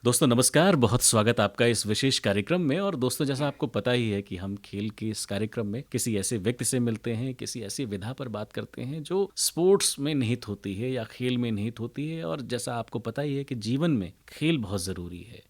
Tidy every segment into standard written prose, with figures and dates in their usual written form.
दोस्तों नमस्कार, बहुत स्वागत आपका इस विशेष कार्यक्रम में। और दोस्तों, जैसा आपको पता ही है कि हम खेल के इस कार्यक्रम में किसी ऐसे व्यक्ति से मिलते हैं, किसी ऐसी विधा पर बात करते हैं जो स्पोर्ट्स में निहित होती है या खेल में निहित होती है। और जैसा आपको पता ही है कि जीवन में खेल बहुत ज़रूरी है।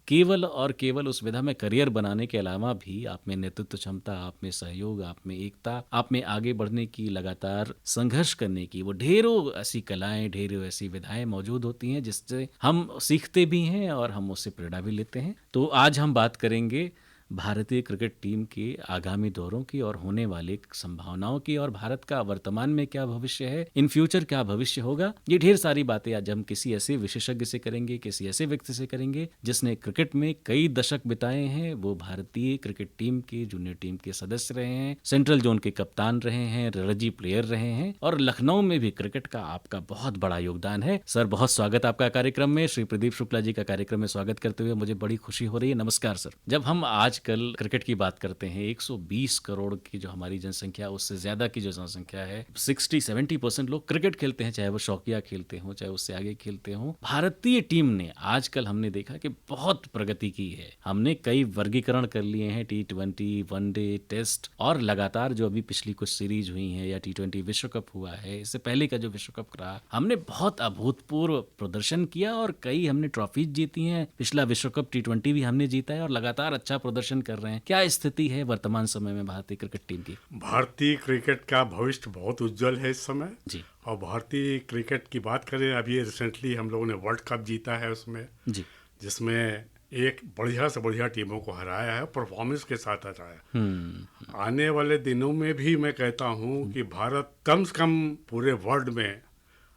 केवल और केवल उस विधा में करियर बनाने के अलावा भी आप में नेतृत्व क्षमता, आप में सहयोग, आप में एकता, आप में आगे बढ़ने की, लगातार संघर्ष करने की वो ढेरों ऐसी कलाएं, ढेरों ऐसी विधाएं मौजूद होती हैं जिससे हम सीखते भी हैं और हम उससे प्रेरणा भी लेते हैं। तो आज हम बात करेंगे भारतीय क्रिकेट टीम के आगामी दौरों की और होने वाली संभावनाओं की, और भारत का वर्तमान में क्या भविष्य है, इन फ्यूचर क्या भविष्य होगा। ये ढेर सारी बातें आज हम किसी ऐसे विशेषज्ञ से करेंगे, किसी ऐसे व्यक्ति से करेंगे जिसने क्रिकेट में कई दशक बिताए हैं। वो भारतीय क्रिकेट टीम के जूनियर टीम के सदस्य रहे हैं, सेंट्रल जोन के कप्तान रहे हैं, रणजी प्लेयर रहे हैं, और लखनऊ में भी क्रिकेट का आपका बहुत बड़ा योगदान है। सर, बहुत स्वागत आपका कार्यक्रम में। श्री प्रदीप शुक्ला जी का कार्यक्रम में स्वागत करते हुए मुझे बड़ी खुशी हो रही है। नमस्कार सर। जब हम आजकल क्रिकेट की बात करते हैं, 120 करोड़ की जो हमारी जनसंख्या, उससे ज्यादा की जो जनसंख्या है, 60-70% लोग क्रिकेट खेलते हैं, चाहे वो शौकिया खेलते हों, चाहे उससे आगे खेलते हों। भारतीय टीम ने आजकल हमने देखा कि बहुत प्रगति की है। हमने कई वर्गीकरण कर लिए हैं, T20, वनडे, टेस्ट, और लगातार जो अभी पिछली कुछ सीरीज हुई हैं या T20 विश्व कप हुआ है, इससे पहले का जो विश्व कप रहा, हमने बहुत अभूतपूर्व प्रदर्शन किया और कई हमने ट्रॉफीज जीती हैं। पिछला विश्व कप T20 भी हमने जीता है और लगातार अच्छा प्रदर्शन कर रहे हैं। क्या स्थिति है वर्तमान समय में भारतीय क्रिकेट टीम की? भारतीय क्रिकेट का भविष्य बहुत उज्जवल है इस समय जी और भारतीय क्रिकेट की बात करें, अभी रिसेंटली हम लोगों ने वर्ल्ड कप जीता है उसमें जी। जिसमें एक बढ़िया से बढ़िया टीमों को हराया है, परफॉर्मेंस के साथ हराया। आने वाले दिनों में भी मैं कहता हूँ कि भारत कम से कम पूरे वर्ल्ड में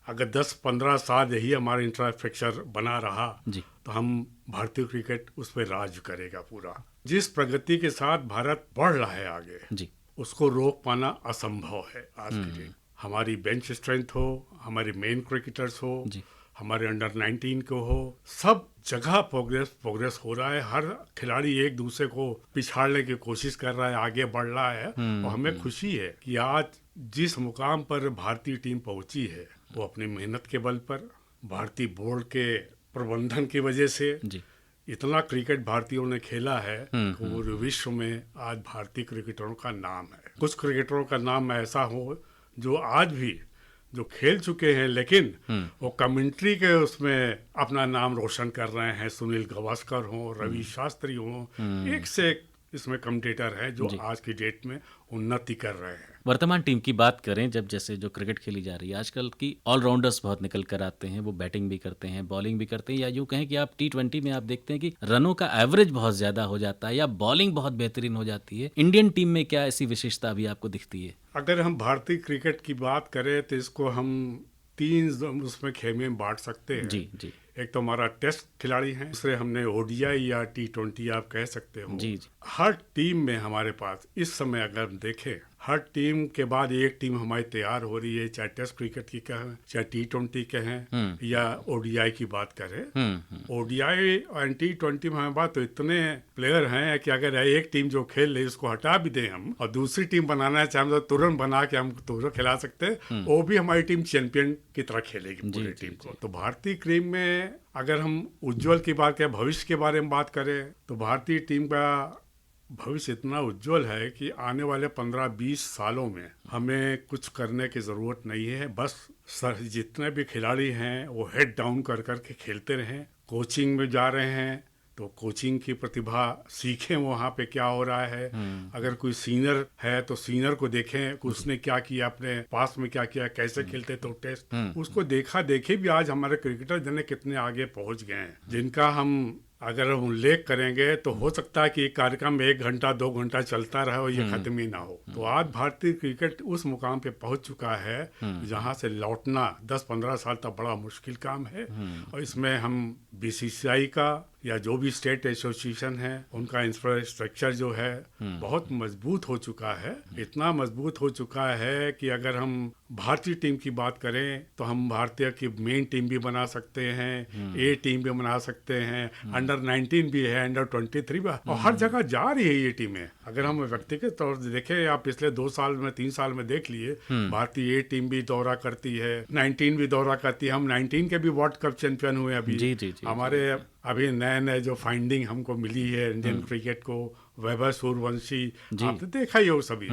अगर 10-15 साल यही हमारा इंफ्रास्ट्रक्चर बना रहा जी तो हम भारतीय क्रिकेट उस पर राज करेगा पूरा। जिस प्रगति के साथ भारत बढ़ रहा है आगे, जी उसको रोक पाना असंभव है आज की डेट। हमारी बेंच स्ट्रेंथ हो, हमारे मेन क्रिकेटर्स हो, जी हमारे अंडर 19 को हो, सब जगह प्रोग्रेस हो रहा है। हर खिलाड़ी एक दूसरे को पिछाड़ने की कोशिश कर रहा है, आगे बढ़ रहा है। और हमें खुशी है कि आज जिस मुकाम पर भारतीय टीम पहुंची है वो अपनी मेहनत के बल पर, भारतीय बोर्ड के प्रबंधन की वजह से जी इतना क्रिकेट भारतीयों ने खेला है कि वो विश्व में आज भारतीय क्रिकेटरों का नाम है। कुछ क्रिकेटरों का नाम ऐसा हो जो आज भी जो खेल चुके हैं लेकिन वो कमेंट्री के उसमें अपना नाम रोशन कर रहे हैं। सुनील गावस्कर हो, रवि शास्त्री हो, एक से एक इसमें कमेंटेटर है जो आज की डेट में उन्नति कर रहे हैं। वर्तमान टीम की बात करें, जब जैसे जो क्रिकेट खेली जा रही है आजकल की, ऑलराउंडर्स बहुत निकल कर आते हैं। वो बैटिंग भी करते हैं, बॉलिंग भी करते हैं, या यूं कहें कि आप T20 में आप देखते हैं कि रनों का एवरेज बहुत ज्यादा हो जाता है या बॉलिंग बहुत बेहतरीन हो जाती है। इंडियन टीम में क्या ऐसी विशेषता अभी आपको दिखती है? अगर हम भारतीय क्रिकेट की बात करें तो इसको हम 3 उसमें खेमे में बांट सकते हैं। जी जी एक तो हमारा टेस्ट खिलाड़ी हैं, दूसरे हमने ODI या T20 आप कह सकते हो। जी जी हर टीम में हमारे पास इस समय अगर हम देखें, हर टीम के बाद एक टीम हमारी तैयार हो रही है, चाहे टेस्ट क्रिकेट की कहें, चाहे T20 कहें या ODI की बात करें। ODI और T20 में हमारे पास तो इतने प्लेयर हैं कि अगर एक टीम जो खेल ले उसको हटा भी दें हम और दूसरी टीम बनाना चाहें तो तुरंत बना के हम तुरंत खिला सकते हैं। वो भी हमारी टीम चैंपियन की तरह खेलेगी पूरी टीम को। तो भारतीय टीम में अगर हम उज्जवल की बात करें, भविष्य के बारे में बात करें, तो भारतीय टीम का भविष्य इतना उज्जवल है कि आने वाले 15-20 सालों में हमें कुछ करने की ज़रूरत नहीं है। बस जितने भी खिलाड़ी हैं वो हेड डाउन कर कर के खेलते रहें। कोचिंग में जा रहे हैं तो कोचिंग की प्रतिभा सीखें, वहाँ पे क्या हो रहा है। अगर कोई सीनियर है तो सीनियर को देखें कि उसने क्या किया, अपने पास में क्या किया, कैसे खेलते तो टेस्ट उसको देखा देखे भी आज हमारे क्रिकेटर जने कितने आगे पहुंच गए हैं, जिनका हम अगर हम उल्लेख करेंगे तो हो सकता है कि एक कार्यक्रम 1 घंटा 2 घंटा चलता रहे और ये खत्म ही ना हो। तो आज भारतीय क्रिकेट उस मुकाम पे पहुंच चुका है जहां से लौटना 10-15 साल तक बड़ा मुश्किल काम है। और इसमें हम BCCI का या जो भी स्टेट एसोसिएशन है उनका इंफ्रास्ट्रक्चर जो है बहुत मजबूत हो चुका है। इतना मजबूत हो चुका है कि अगर हम भारतीय टीम की बात करें तो हम भारतीय की मेन टीम भी बना सकते हैं, A टीम भी बना सकते हैं, अंडर 19 भी है, अंडर 23 भी, और हर जगह जा रही है ये टीमें। अगर हम व्यक्तिगत तौर से देखें या पिछले 2 साल में 3 साल में देख लिए, भारतीय A टीम भी दौरा करती है, 19 भी दौरा करती है। हम 19 के भी वर्ल्ड कप चैंपियन हुए अभी। जी जी जी हमारे अभी नए नए जो फाइंडिंग हमको मिली है इंडियन क्रिकेट को, वैभव सूर्यवंशी, आपने देखा ही हो सभी।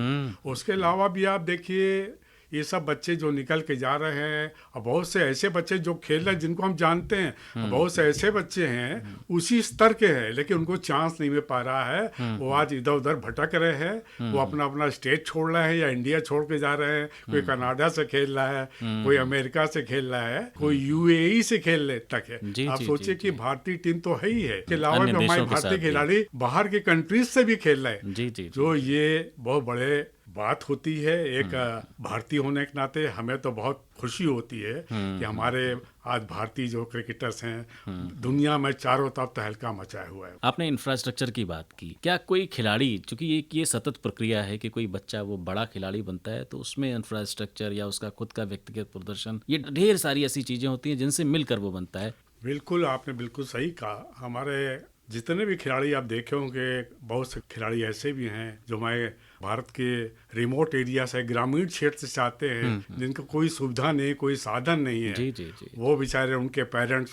उसके अलावा भी आप देखिए ये सब बच्चे जो निकल के जा रहे हैं, और बहुत से ऐसे बच्चे जो खेल रहे हैं जिनको हम जानते हैं, और बहुत से ऐसे बच्चे हैं उसी स्तर के हैं लेकिन उनको चांस नहीं मिल पा रहा है। वो आज इधर उधर भटक रहे हैं, वो अपना अपना स्टेट छोड़ रहे हैं या इंडिया छोड़ के जा रहे हैं। कोई कनाडा से खेल रहा है, कोई अमेरिका से खेल रहा है, कोई यूएई से खेलने तक है। आप सोचिए कि भारतीय टीम तो है ही है, के अलावा भी हमारे भारतीय खिलाड़ी बाहर के कंट्रीज से भी खेल रहे हैं, जो ये बहुत बड़े बात होती है। एक भारतीय होने के नाते हमें तो बहुत खुशी होती है कि हमारे आज भारतीय जो क्रिकेटर्स हैं दुनिया में चारों तरफ तहलका मचाया हुआ है। आपने इंफ्रास्ट्रक्चर की बात की, क्या कोई खिलाड़ी, चूंकि ये सतत प्रक्रिया है कि कोई बच्चा वो बड़ा खिलाड़ी बनता है, तो उसमें इंफ्रास्ट्रक्चर या उसका खुद का व्यक्तिगत प्रदर्शन, ये ढेर सारी ऐसी चीजें होती हैं जिनसे मिलकर वो बनता है। बिल्कुल, आपने बिल्कुल सही कहा। हमारे जितने भी खिलाड़ी आप देखे होंगे, बहुत से खिलाड़ी ऐसे भी हैं जो हमारे भारत के रिमोट एरिया से, ग्रामीण क्षेत्र से आते हैं, जिनको कोई सुविधा नहीं, कोई साधन नहीं है। जी। वो बेचारे, उनके पेरेंट्स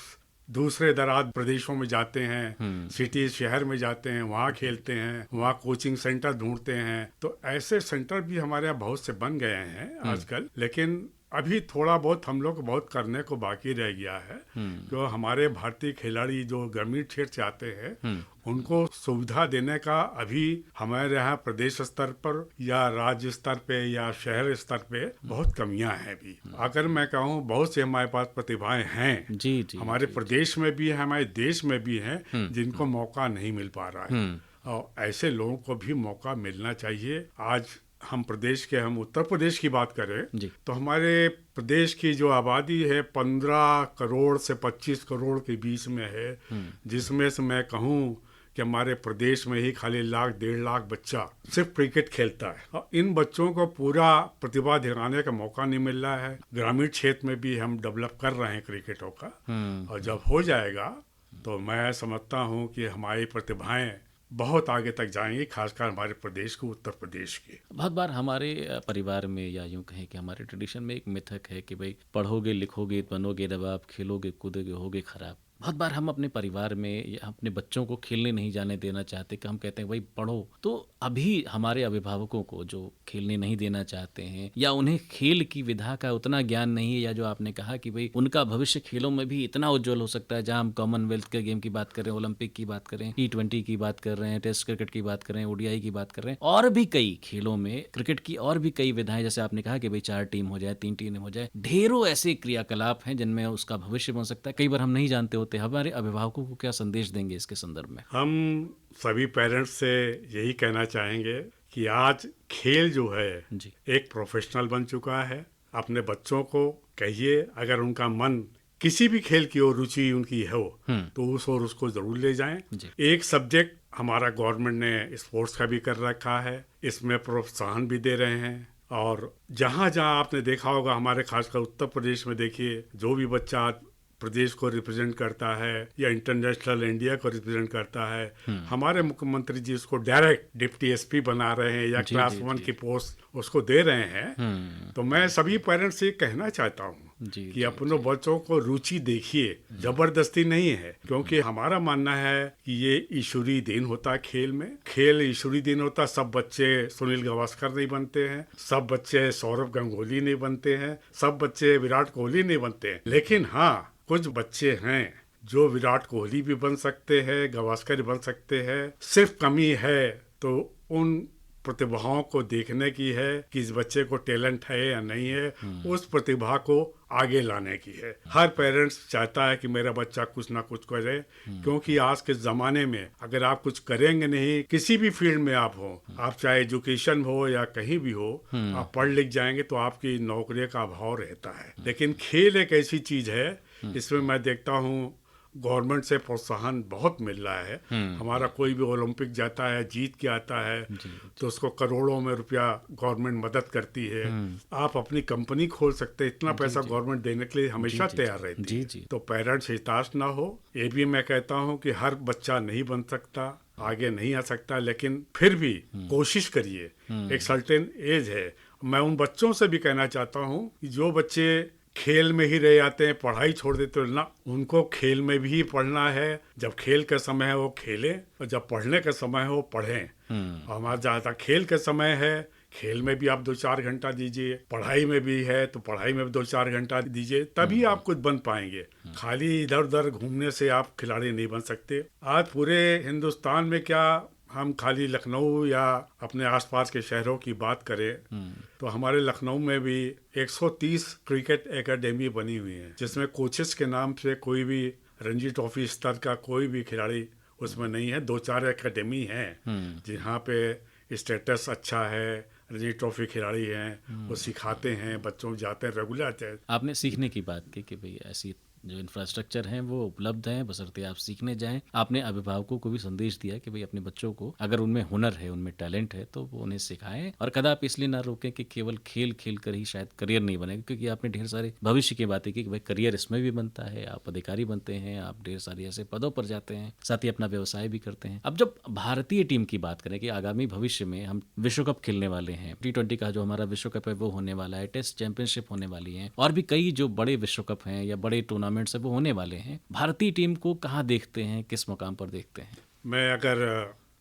दूसरे दराज प्रदेशों में जाते हैं, सिटी शहर में जाते हैं, वहाँ खेलते हैं, वहाँ कोचिंग सेंटर ढूंढते हैं। तो ऐसे सेंटर भी हमारे यहाँ बहुत से बन गए हैं आजकल, लेकिन अभी थोड़ा बहुत हम लोग बहुत करने को बाकी रह गया है। जो हमारे भारतीय खिलाड़ी जो ग्रामीण क्षेत्र से आते हैं उनको सुविधा देने का अभी हमारे यहाँ प्रदेश स्तर पर या राज्य स्तर पे या शहर स्तर पे बहुत कमियां हैं अभी। अगर मैं कहूँ, बहुत से हमारे पास प्रतिभाएं हैं, जी, हमारे प्रदेश में भी है, हमारे देश में भी हैं, जिनको मौका नहीं मिल पा रहा है, और ऐसे लोगों को भी मौका मिलना चाहिए। आज हम उत्तर प्रदेश की बात करें तो हमारे प्रदेश की जो आबादी है 15 करोड़ से 25 करोड़ के बीच में है, जिसमें से मैं कहूँ कि हमारे प्रदेश में ही खाली 1-1.5 लाख बच्चा सिर्फ क्रिकेट खेलता है, और इन बच्चों को पूरा प्रतिभा दिखाने का मौका नहीं मिल रहा है। ग्रामीण क्षेत्र में भी हम डेवलप कर रहे हैं क्रिकेटों का, और जब हो जाएगा तो मैं समझता हूँ कि हमारी प्रतिभाएं बहुत आगे तक जाएंगे, खासकर हमारे प्रदेश को, उत्तर प्रदेश के। बहुत बार हमारे परिवार में, या यूं कहें कि हमारे ट्रेडिशन में एक मिथक है कि भाई पढ़ोगे लिखोगे बनोगे नवाब, खेलोगे कूदोगे होगे खराब। बहुत बार हम अपने परिवार में या अपने बच्चों को खेलने नहीं जाने देना चाहते, कि हम कहते हैं भाई पढ़ो। तो अभी हमारे अभिभावकों को जो खेलने नहीं देना चाहते हैं, या उन्हें खेल की विधा का उतना ज्ञान नहीं है, या जो आपने कहा कि भाई उनका भविष्य खेलों में भी इतना उज्जवल हो सकता है, जहां हम कॉमनवेल्थ के गेम की बात करें, ओलंपिक की बात करें, T20 की बात कर रहे हैं, टेस्ट क्रिकेट की बात कर रहे हैं, ODI की बात कर रहे हैं, और भी कई खेलों में क्रिकेट की और भी कई विधाएं, जैसे आपने कहा कि भाई 4 टीम हो जाए, 3 टीम हो जाए, ढेरों ऐसे क्रियाकलाप हैं जिनमें उसका भविष्य बन सकता है। कई बार हम नहीं जानते होते। हमारे अभिभावकों को क्या संदेश देंगे इसके संदर्भ में? हम सभी पेरेंट्स से यही कहना चाहेंगे कि आज खेल जो है एक प्रोफेशनल बन चुका है। अपने बच्चों को कहिए, अगर उनका मन किसी भी खेल की ओर रुचि उनकी हो तो उस ओर उसको जरूर ले जाएं। एक सब्जेक्ट हमारा गवर्नमेंट ने स्पोर्ट्स का भी कर रखा है, इसमें प्रोत्साहन भी दे रहे हैं। और जहाँ जहाँ आपने देखा होगा, हमारे खासकर उत्तर प्रदेश में देखिए, जो भी बच्चा प्रदेश को रिप्रेजेंट करता है या इंटरनेशनल इंडिया को रिप्रेजेंट करता है, हमारे मुख्यमंत्री जी उसको डायरेक्ट डिप्टी SP बना रहे हैं या क्लास 1 की पोस्ट उसको दे रहे हैं। तो मैं सभी पेरेंट्स से कहना चाहता हूँ कि अपने बच्चों को रुचि देखिए, जबरदस्ती नहीं है, क्योंकि हमारा मानना है कि ये ईश्वरीय देन होता है। खेल में खेल ईश्वरीय देन होता है। सब बच्चे सुनील गावस्कर नहीं बनते हैं, सब बच्चे सौरव गांगुली नहीं बनते हैं, सब बच्चे विराट कोहली नहीं बनते हैं, लेकिन हाँ, कुछ बच्चे हैं जो विराट कोहली भी बन सकते हैं, गावस्कर भी बन सकते हैं। सिर्फ कमी है तो उन प्रतिभाओं को देखने की है कि इस बच्चे को टैलेंट है या नहीं है, उस प्रतिभा को आगे लाने की है। हर पेरेंट्स चाहता है कि मेरा बच्चा कुछ ना कुछ करे, क्योंकि आज के ज़माने में अगर आप कुछ करेंगे नहीं, किसी भी फील्ड में आप हो, आप चाहे एजुकेशन हो या कहीं भी हो, आप पढ़ लिख जाएंगे तो आपकी नौकरी का अभाव रहता है। लेकिन खेल एक ऐसी चीज़ है, इसमें मैं देखता हूँ गवर्नमेंट से प्रोत्साहन बहुत मिल रहा है। हमारा कोई भी ओलंपिक जाता है, जीत के आता है, तो उसको करोड़ों में रुपया गवर्नमेंट मदद करती है। आप अपनी कंपनी खोल सकते हैं, इतना पैसा गवर्नमेंट देने के लिए हमेशा तैयार रहती है। तो पेरेंट्स हताश ना हो। ये भी मैं कहता हूँ कि हर बच्चा नहीं बन सकता, आगे नहीं आ सकता, लेकिन फिर भी कोशिश करिए। एक सर्टेन एज है। मैं उन बच्चों से भी कहना चाहता हूँ कि जो बच्चे खेल में ही रह जाते हैं, पढ़ाई छोड़ देते हैं ना, उनको खेल में भी पढ़ना है। जब खेल का समय है वो खेलें, और जब पढ़ने का समय है वो पढ़ें। और हमारा ज़्यादा खेल का समय है, खेल में भी आप 2-4 घंटा दीजिए, पढ़ाई में भी है तो पढ़ाई में भी 2-4 घंटा दीजिए, तभी आप कुछ बन पाएंगे। खाली इधर उधर घूमने से आप खिलाड़ी नहीं बन सकते। आज पूरे हिंदुस्तान में क्या, हम खाली लखनऊ या अपने आसपास के शहरों की बात करें तो हमारे लखनऊ में भी 130 क्रिकेट एकेडमी बनी हुई है, जिसमें कोचेस के नाम से कोई भी रणजी ट्रॉफी स्तर का कोई भी खिलाड़ी उसमें नहीं है। 2-4 एकेडमी हैं जहाँ पे स्टेटस अच्छा है, रणजी ट्रॉफी खिलाड़ी हैं, वो सिखाते हैं, बच्चों जाते हैं रेगुलर। आपने सीखने की बात की कि भाई ऐसी जो इंफ्रास्ट्रक्चर हैं वो उपलब्ध हैं, बशर्ते आप सीखने जाएं। आपने अभिभावकों को भी संदेश दिया कि भाई अपने बच्चों को अगर उनमें हुनर है, उनमें टैलेंट है तो वो उन्हें सिखाएं, और कदापि इसलिए ना रोकें कि केवल खेल खेल कर ही शायद करियर नहीं बनेगा, क्योंकि आपने ढेर सारे भविष्य की बातें की कि भाई करियर इसमें भी बनता है, आप अधिकारी बनते हैं, आप ढेर सारे ऐसे पदों पर जाते हैं, साथ ही अपना व्यवसाय भी करते हैं। अब जब भारतीय टीम की बात करें कि आगामी भविष्य में हम विश्व कप खेलने वाले हैं, T20 का जो हमारा विश्व कप है वो होने वाला है, टेस्ट चैंपियनशिप होने वाली है, और भी कई जो बड़े विश्व कप हैं या बड़े टूर्नामेंट्स है वो होने वाले हैं, भारतीय टीम को कहाँ देखते हैं, किस मुकाम पर देखते हैं? मैं अगर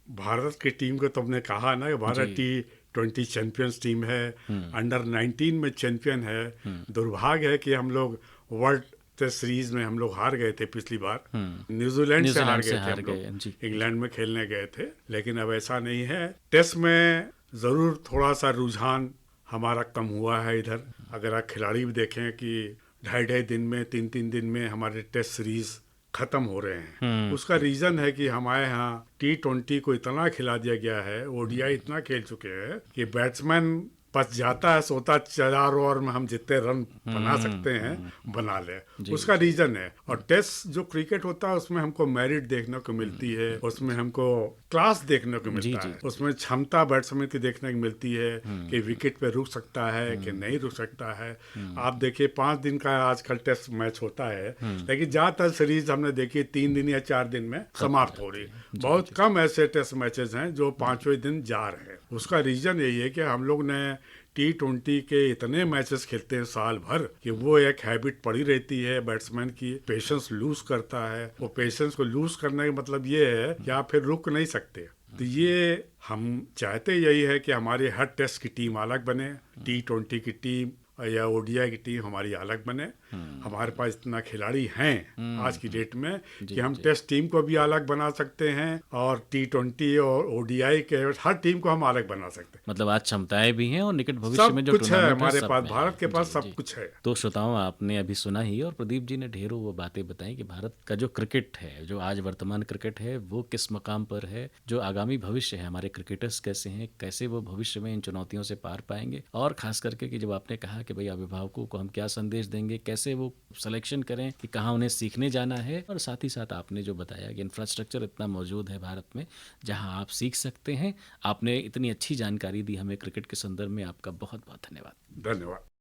भारत की टीम को, तुमने कहा ना कि भारत T20 चैंपियंस टीम है, अंडर 19 में चैंपियन है। दुर्भाग्य है कि हम लोग वर्ल्ड टेस्ट सीरीज में हम लोग हार गए थे पिछली बार, न्यूजीलैंड से हार गए थे हम लोग, इंग्लैंड में खेलने गए थे। लेकिन अब ऐसा नहीं है, टेस्ट में ज़रूर थोड़ा सा रुझान हमारा कम हुआ है इधर। अगर आप खिलाड़ी भी देखें कि 2.5 दिन में, 3 दिन में हमारे टेस्ट सीरीज खत्म हो रहे हैं। उसका रीजन है कि हमारे यहाँ T20 को इतना खिला दिया गया है, ओडीआई इतना खेल चुके हैं कि बैट्समैन बस जाता है, सोता 4 ओवर में हम जितने रन बना सकते हैं बना ले, उसका रीजन है। और टेस्ट जो क्रिकेट होता है उसमें हमको मेरिट देखने को मिलती है, उसमें हमको क्लास देखने को मिलता है, उसमें क्षमता बैट्समैन की देखने को मिलती है कि विकेट पे रुक सकता है कि नहीं रुक सकता है। आप देखिए 5 दिन का आजकल टेस्ट मैच होता है, लेकिन ज्यादातर सीरीज हमने देखी 3 दिन या 4 दिन में समाप्त हो रही। बहुत कम ऐसे टेस्ट मैचेस हैं जो 5वें दिन जा रहे हैं। उसका रीजन यही है कि हम लोग ने T20 के इतने मैचेस खेलते हैं साल भर कि वो एक हैबिट पड़ी रहती है बैट्समैन की, पेशेंस लूज करता है। वो पेशेंस को लूज करने का मतलब ये है कि आप फिर रुक नहीं सकते। तो ये हम चाहते यही है कि हमारी हर टेस्ट की टीम अलग बने, T20 की टीम या ओडीआई की टीम हमारी अलग बने। हमारे पास इतना खिलाड़ी हैं आज की डेट में कि हम टेस्ट टीम को भी अलग बना सकते हैं और T20 और ओडीआई के हर टीम को हम अलग बना सकते हैं। मतलब आज क्षमताएं भी हैं और निकट भविष्य में जो कुछ है टूर्नामेंट हमारे सब पास, में भारत के है। पास जी, सब जी। कुछ है। तो श्रोताओं, आपने अभी सुना ही, और प्रदीप जी ने ढेरों वो बातें बताई कि भारत का जो क्रिकेट है, जो आज वर्तमान क्रिकेट है, वो किस मकाम पर है, जो आगामी भविष्य है, हमारे क्रिकेटर्स कैसे हैं, कैसे वो भविष्य में इन चुनौतियों से पार पाएंगे। और खास करके कि जब आपने कहा कि भाई अभिभावकों को हम क्या संदेश देंगे, कैसे वो सिलेक्शन करें कि कहाँ उन्हें सीखने जाना है, और साथ ही साथ आपने जो बताया कि इंफ्रास्ट्रक्चर इतना मौजूद है भारत में जहाँ आप सीख सकते हैं। आपने इतनी अच्छी जानकारी दी हमें क्रिकेट के संदर्भ में, आपका बहुत बहुत धन्यवाद। धन्यवाद।